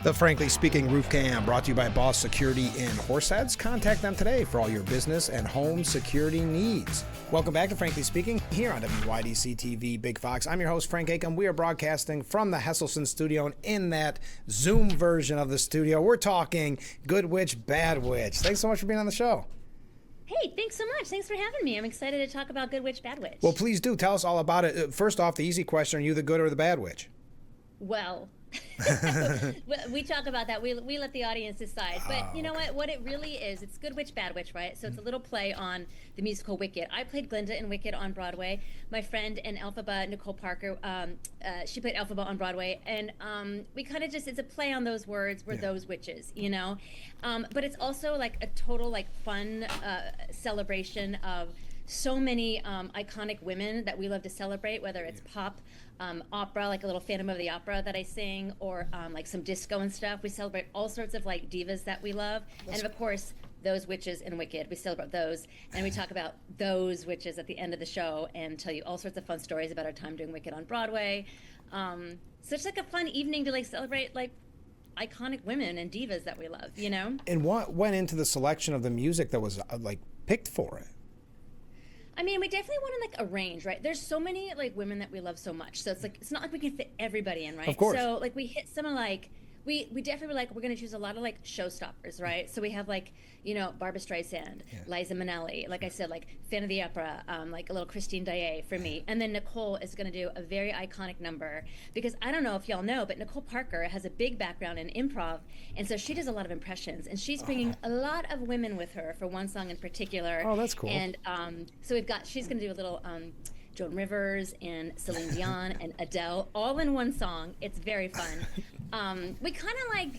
The Frankly Speaking Roof Cam, brought to you by Boss Security in Horseheads. Contact them today for all your business and home security needs. Welcome back to Frankly Speaking here on WYDC TV Big Fox. I'm your host, Frank Acomb. We are broadcasting from the Hesselson studio, and in that Zoom version of the studio, we're talking Good Witch, Bad Witch. Thanks so much for being on the show. Hey, thanks so much. Thanks for having me. I'm excited to talk about Good Witch, Bad Witch. Well, please do. Tell us all about it. First off, the easy question, are you the good or the bad witch? Well, we talk about that. We let the audience decide. But you know what it really is, it's Good Witch, Bad Witch, right? So it's a little play on the musical Wicked. I played Glinda in Wicked on Broadway. My friend and Elphaba, Nicole Parker, she played Elphaba on Broadway. And we kind of just, it's a play on those words, we're those witches, you know? But it's also like a total like fun celebration of so many iconic women that we love to celebrate, whether it's pop, opera, like a little Phantom of the Opera that I sing, or like some disco and stuff. We celebrate all sorts of like divas that we love. And of course, those witches in Wicked. We celebrate those. And we talk about those witches at the end of the show and tell you all sorts of fun stories about our time doing Wicked on Broadway. So it's like a fun evening to like celebrate like iconic women and divas that we love, you know? And what went into the selection of the music that was like picked for it? I mean, we definitely want to like arrange, right? There's so many like women that we love so much, so it's like it's not like we can fit everybody in, right? Of course. So like we hit some of like we definitely were like we're gonna choose a lot of like showstoppers, right? So we have like Barbra Streisand, Liza Minnelli, like I said, like Phantom of the Opera, like a little Christine Daae for me, and then Nicole is gonna do a very iconic number because I don't know if y'all know, but Nicole Parker has a big background in improv, and so she does a lot of impressions, and she's bringing a lot of women with her for one song in particular. Oh, that's cool. And so she's gonna do a little Joan Rivers and Celine Dion and Adele all in one song. It's very fun. We kind of like,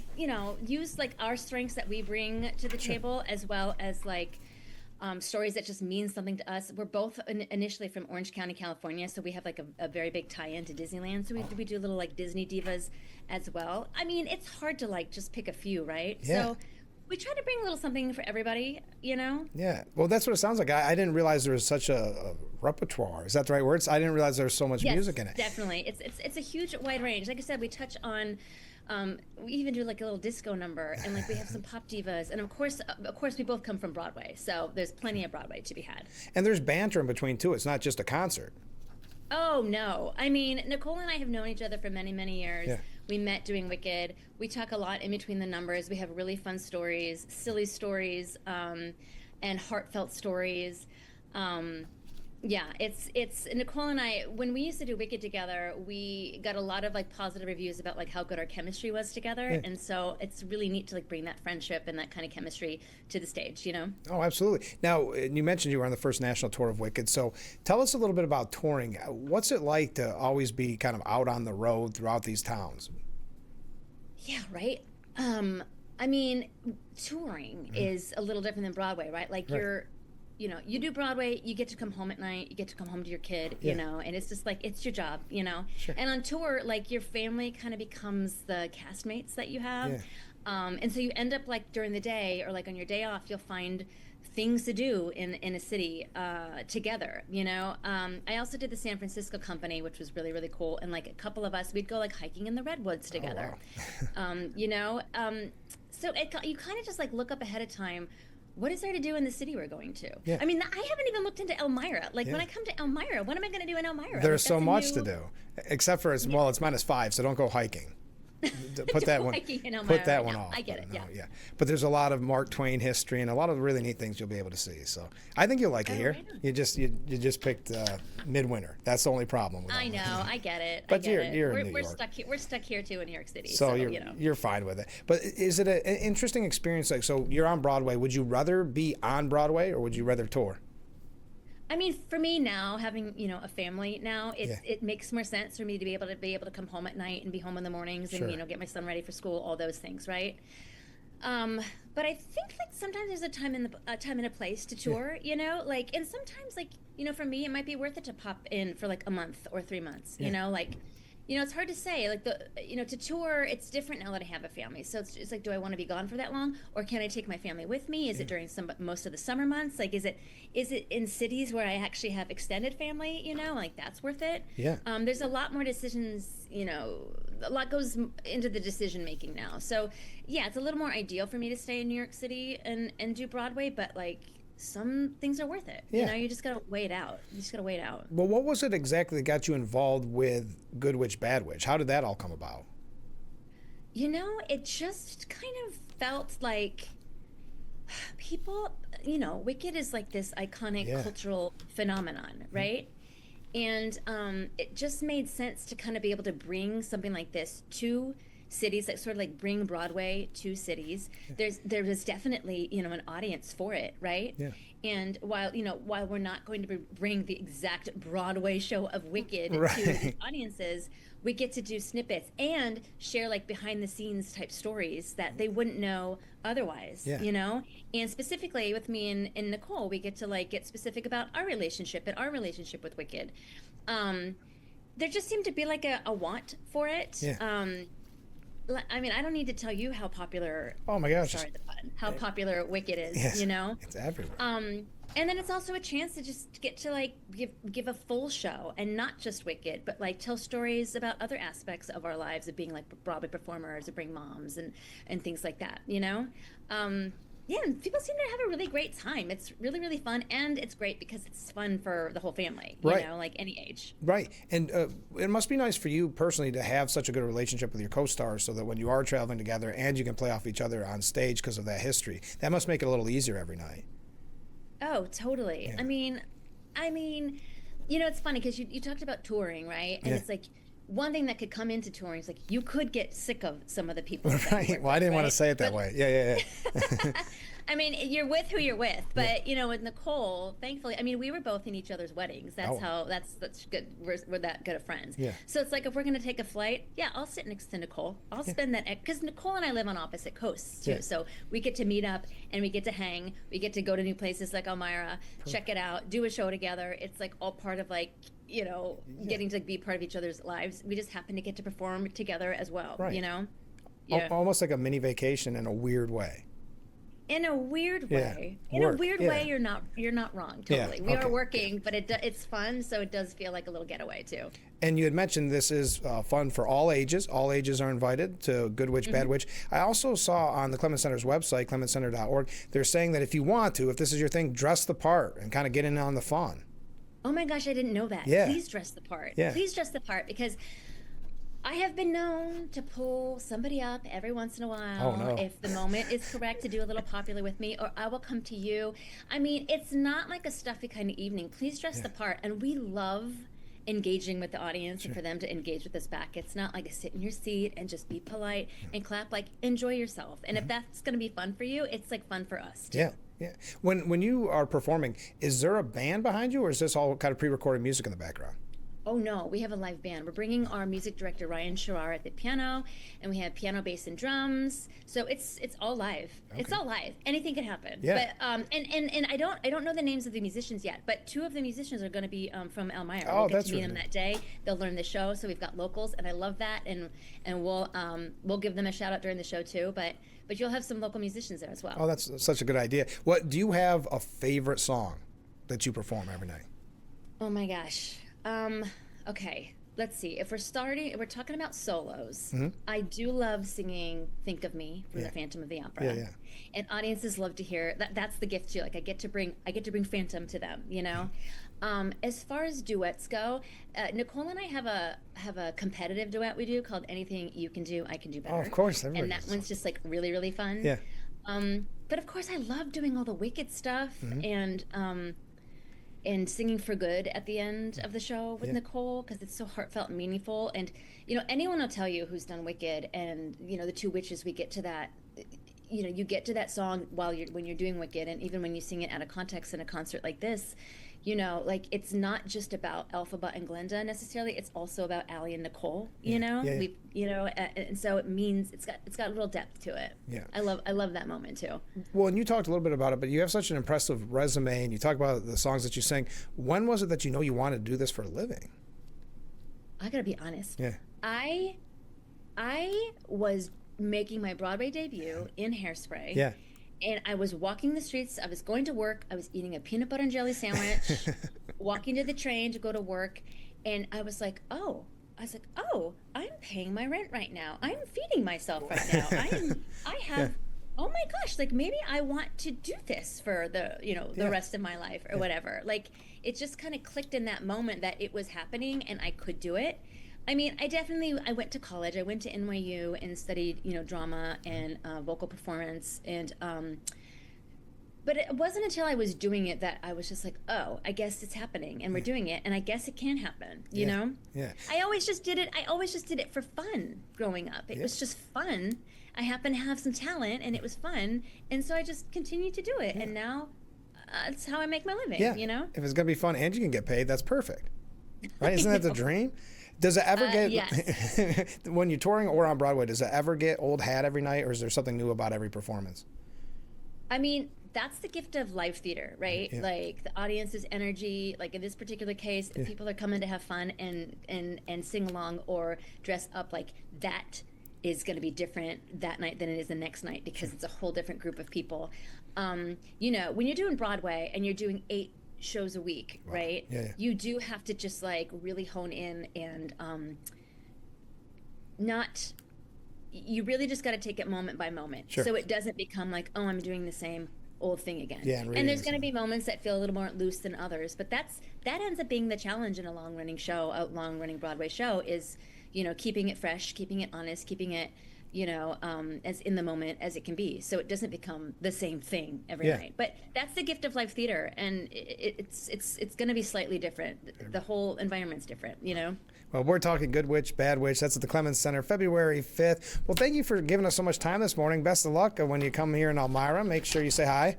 use like our strengths that we bring to the table as well as like stories that just mean something to us. We're both initially from Orange County, California, so we have like a very big tie-in to Disneyland. So we do little like Disney divas as well. I mean, it's hard to like just pick a few, right? Yeah. So we try to bring a little something for everybody, you know? Yeah. Well, that's what it sounds like. I didn't realize there was such a repertoire. Is that the right word? I didn't realize there was so much music in it. Definitely. It's a huge wide range. Like I said, we touch on we even do like a little disco number, and like we have some pop divas, and of course we both come from Broadway, so there's plenty of Broadway to be had. And there's banter in between too. It's not just a concert. Oh no. I mean, Nicole and I have known each other for many, many years. Yeah. We met doing Wicked. We talk a lot in between the numbers. We have really fun stories, silly stories, and heartfelt stories. Yeah, it's Nicole and I, when we used to do Wicked together, we got a lot of like positive reviews about like how good our chemistry was together. Yeah. And so it's really neat to like bring that friendship and that kind of chemistry to the stage, you know? Oh, absolutely. Now, you mentioned you were on the first national tour of Wicked. So tell us a little bit about touring. What's it like to always be kind of out on the road throughout these towns? Yeah, right. I mean, touring is a little different than Broadway, right? Like you do Broadway, you get to come home at night, you get to come home to your kid, you know, and it's just like, it's your job, you know? Sure. And on tour, like your family kind of becomes the castmates that you have. Yeah. And so you end up like during the day or like on your day off, you'll find things to do in a city together, you know? I also did the San Francisco company, which was really, really cool. And like a couple of us, we'd go like hiking in the redwoods together, you know? So you kind of just like look up ahead of time, what is there to do in the city we're going to? Yeah. I mean, I haven't even looked into Elmira. Like when I come to Elmira, what am I going to do in Elmira? There's so much to do, except for it's -5, so don't go hiking. Put that one. Put that one off. I get it. Yeah. But there's a lot of Mark Twain history and a lot of really neat things you'll be able to see. So I think you'll like it here. You just picked midwinter. That's the only problem. I know. I get it. But you're in New York. We're stuck here too in New York City. So you're fine with it. But is it an interesting experience? Like, so you're on Broadway. Would you rather be on Broadway or would you rather tour? I mean, for me now, having a family now, it makes more sense for me to be able to come home at night and be home in the mornings and get my son ready for school, all those things, right? But I think like sometimes there's a time and a place to tour, like, and sometimes like for me it might be worth it to pop in for like a month or 3 months, like. It's hard to say. Like to tour, it's different now that I have a family. So it's like, do I want to be gone for that long, or can I take my family with me? Is it during most of the summer months? Like, is it in cities where I actually have extended family? Like that's worth it. Yeah. There's a lot more decisions. a lot goes into the decision making now. So yeah, it's a little more ideal for me to stay in New York City and do Broadway, but like some things are worth it. Yeah. You just gotta wait it out. You just gotta wait it out. Well, what was it exactly that got you involved with Good Witch, Bad Witch? How did that all come about? It just kind of felt like people, Wicked is like this iconic cultural phenomenon, right? And it just made sense to kind of be able to bring something like this to cities, that sort of like bring Broadway to cities. There was definitely an audience for it, right? Yeah. And while we're not going to bring the exact Broadway show of Wicked to the audiences, we get to do snippets and share like behind the scenes type stories that they wouldn't know otherwise. And specifically with me and Nicole, we get to like get specific about our relationship and our relationship with Wicked. There just seemed to be like a want for it. I mean, I don't need to tell you how popular. Oh my gosh! Sorry, the pun. How popular Wicked is. Yes, it's everywhere. And then it's also a chance to just get to like give a full show, and not just Wicked, but like tell stories about other aspects of our lives of being like Broadway performers, or bring moms and things like that. Yeah, and people seem to have a really great time. It's really, really fun, and it's great because it's fun for the whole family, like any age. Right, and it must be nice for you personally to have such a good relationship with your co-stars, so that when you are traveling together and you can play off each other on stage because of that history, that must make it a little easier every night. Oh, totally. Yeah. I mean, it's funny because you talked about touring, right? And it's like, one thing that could come into touring is like you could get sick of some of the people. Right. Well, I didn't want to say it that way. Yeah. I mean, you're with who you're with, but with Nicole, thankfully, I mean, we were both in each other's weddings. That's that's good. We're that good of friends. Yeah. So it's like if we're gonna take a flight, I'll sit next to Nicole. I'll spend that because Nicole and I live on opposite coasts too. Yeah. So we get to meet up and we get to hang. We get to go to new places like Elmira, check it out, do a show together. It's like all part of like getting to be part of each other's lives. We just happen to get to perform together as well. Right. Yeah. Almost like a mini vacation in a weird way. In a weird way. In a weird way, you're not wrong. Totally. We are working, but it's fun, so it does feel like a little getaway too. And you had mentioned this is fun for all ages. All ages are invited to Good Witch, Bad Witch. I also saw on the Clemens Center's website, clemenscenter.org, they're saying that if you want to, if this is your thing, dress the part and kind of get in on the fun. Oh my gosh, I didn't know that. Yeah. Please dress the part. Yeah. Please dress the part, because I have been known to pull somebody up every once in a while if the moment is correct to do a little popular with me, or I will come to you. I mean, it's not like a stuffy kind of evening. Please dress the part. And we love engaging with the audience and for them to engage with us back. It's not like a sit in your seat and just be polite and clap. Like, enjoy yourself. And if that's going to be fun for you, it's like fun for us too. Yeah. When you are performing, is there a band behind you, or is this all kind of pre-recorded music in the background? Oh no, we have a live band. We're bringing our music director Ryan Sherrar at the piano, and we have piano, bass, and drums. So it's all live. Okay. It's all live. Anything can happen. Yeah. But and I don't know the names of the musicians yet, but two of the musicians are going to be from Elmira. Oh, we'll get that's to meet them that day. They'll learn the show, so we've got locals, and I love that. And we'll give them a shout out during the show too. But you'll have some local musicians there as well. Oh, that's such a good idea. What do you have a favorite song that you perform every night? Oh my gosh. Okay, let's see. If we're talking about solos, I do love singing "Think of Me" from the Phantom of the Opera. Yeah. And audiences love to hear that. That's the gift too. Like I get to bring Phantom to them. As far as duets go, Nicole and I have a competitive duet we do called "Anything You Can Do, I Can Do Better." Oh, of course, and that one's just like really, really fun. Yeah. But of course, I love doing all the Wicked stuff and singing for good at the end of the show with Nicole, because it's so heartfelt and meaningful. And anyone will tell you who's done Wicked, and the two witches, we get to that. You get to that song when you're doing Wicked, and even when you sing it out of context in a concert like this, like it's not just about Elphaba and Glenda necessarily. It's also about Alli and Nicole. And so it means it's got a little depth to it. Yeah, I love that moment too. Well, and you talked a little bit about it, but you have such an impressive resume, and you talk about the songs that you sing. When was it that you wanted to do this for a living? I gotta be honest. Yeah. I was making my Broadway debut in Hairspray. Yeah. And I was walking the streets. I was going to work. I was eating a peanut butter and jelly sandwich, walking to the train to go to work. And I was like, oh, I was like, oh, I'm paying my rent right now. I'm feeding myself right now. I have, oh my gosh, like maybe I want to do this for the rest of my life or whatever. Like it just kind of clicked in that moment that it was happening and I could do it. I mean, I went to college. I went to NYU and studied, drama and vocal performance. And, but it wasn't until I was doing it that I was just like, oh, I guess it's happening and we're doing it. And I guess it can happen, you know? Yeah. I always just did it for fun growing up. It was just fun. I happened to have some talent and it was fun. And so I just continued to do it. And now it's how I make my living, you know? If it's going to be fun and you can get paid, that's perfect. Right? Isn't that the dream? Does it ever get, yes. when you're touring or on Broadway, does it ever get old hat every night, or is there something new about every performance? I mean, that's the gift of live theater, right? Yeah. Like the audience's energy, like in this particular case, if people are coming to have fun and sing along or dress up, like that is going to be different that night than it is the next night because it's a whole different group of people. When you're doing Broadway and you're doing 8 shows a week, right? Yeah. You do have to just like really hone in and you really just got to take it moment by moment. Sure. So it doesn't become like, oh, I'm doing the same old thing again. Yeah, and there's going to be moments that feel a little more loose than others, but that ends up being the challenge in a long running Broadway show is, keeping it fresh, keeping it honest, keeping it, as in the moment as it can be. So it doesn't become the same thing every night. But that's the gift of live theater, and it's going to be slightly different. The whole environment's different, Well, we're talking Good Witch, Bad Witch. That's at the Clemens Center, February 5th. Well, thank you for giving us so much time this morning. Best of luck when you come here in Elmira. Make sure you say hi.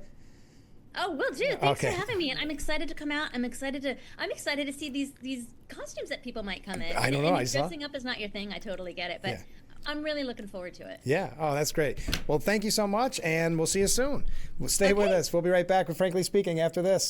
Oh, will do. Thanks for having me, and I'm excited to come out. I'm excited to see these costumes that people might come in. I don't know. Dressing up is not your thing. I totally get it, but I'm really looking forward to it. Yeah. Oh, that's great. Well, thank you so much, and we'll see you soon. Stay with us. We'll be right back with Frankly Speaking after this.